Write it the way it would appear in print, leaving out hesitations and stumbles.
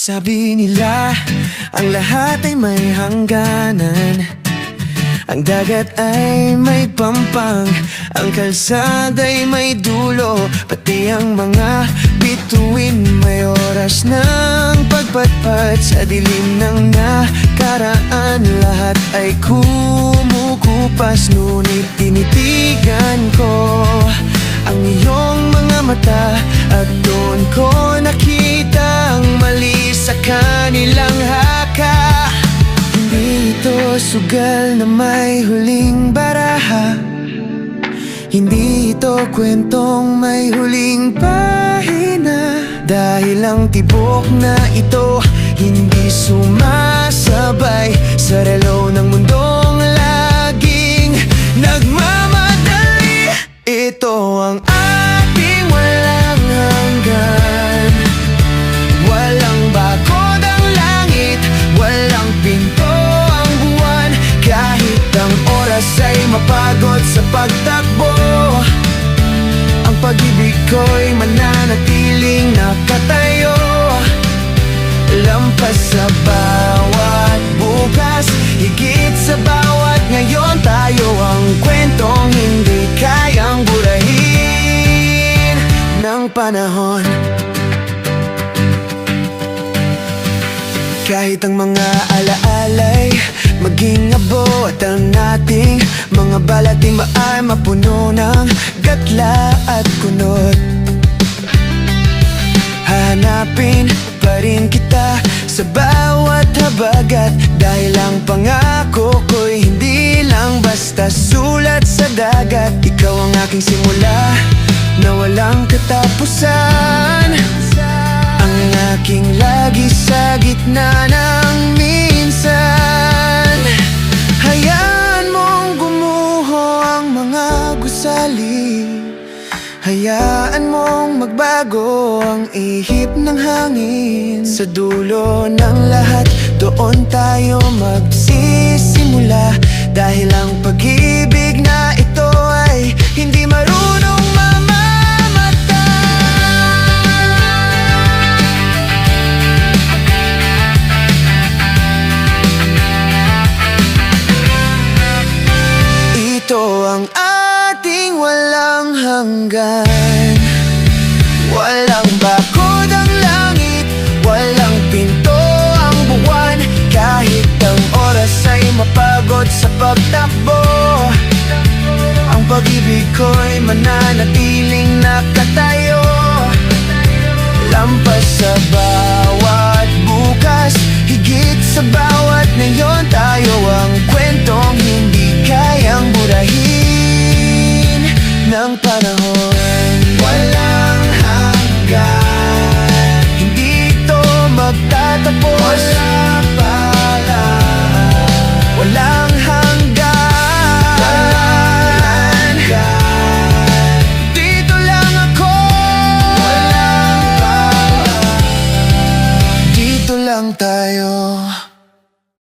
Sabi nila, ang lahat ay may hangganan. Ang dagat ay may pampang, ang kalsada'y may dulo. Pati ang mga bituin may oras ng pagpatpat. Sa dilim ng nakaraan, lahat ay kumukupas. Ngunit tinitigan ko ang iyong mga mata, at doon ko nakita ang mali sa kanilang haka. Hindi ito sugal na may huling baraha, hindi ito kwentong may huling pahina. Dahil ang tibok na ito hindi sumasabay sa relo ng mundong laging nagmamadali. Ito ang ating walang hanggan, walang bakod ang langit, walang pinto ang buwan. Kahit ang oras ay mapagod sa pagtakbo, ang pag-ibig ko'y mananatiling nakatayo. Lampas sa bawat bukas, higit sa bawat ngayon. Tayo ang kwentong hindi kayang burahin ng panahon. Kahit ang mga alaalay maging abot, ang ating mga balatimba ay mapuno ng gatla at kunot. Hahanapin pa rin kita sa bawat habagat, dahil ang pangako ko'y hindi lang basta sulat sa dagat. Ikaw ang aking simula na walang katapusan, ang aking lagi sa gitna ng minsan. Hayaan mong gumuho ang mga gusali, hayaan mong magbago ang ihip ng hangin. Sa dulo ng lahat, doon tayo magsisimula. Dahil ang pag-ibig na ito ay hindi marunong ang ating walang hanggan, walang bakod ang langit, walang pinto ang buwan. Kahit ang oras ay mapagod sa pagtakbo, ang pag-ibig ko'y mananatiling nakatayo. Lampas sa bawat bukas, higit sa bawat ngayon. Tayo ang kwentong hindi kayang burahin ng panahon. Walang hanggan, hindi ito magtatapos.